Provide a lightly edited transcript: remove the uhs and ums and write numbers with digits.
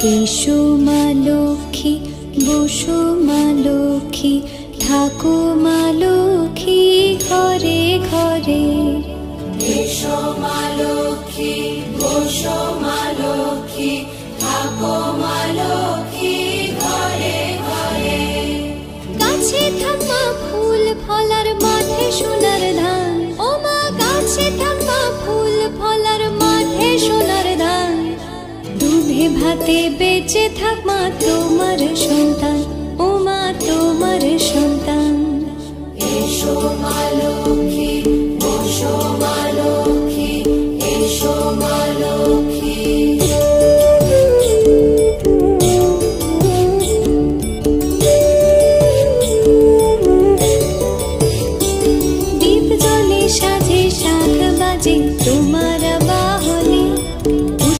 এসো মা লক্ষ্মী, বসো মা লক্ষ্মী, থাকো মা লক্ষ্মী ঘরে ঘরে। এসো মা লক্ষ্মী, বসো মা লক্ষ্মী, থাকো মা লক্ষ্মী ঘরে ঘরে। গাছে থাক মা ফুল ফলার, মাঠে সোনার ধান। ও মা গাছে থাক মা ফুল ফলার, মাঠে সোনার ধান। দুধে ভাতে বেঁচে থাক মা তোমার সন্তান, ও মা তোমার সন্তান। এসো মা লক্ষ্মী।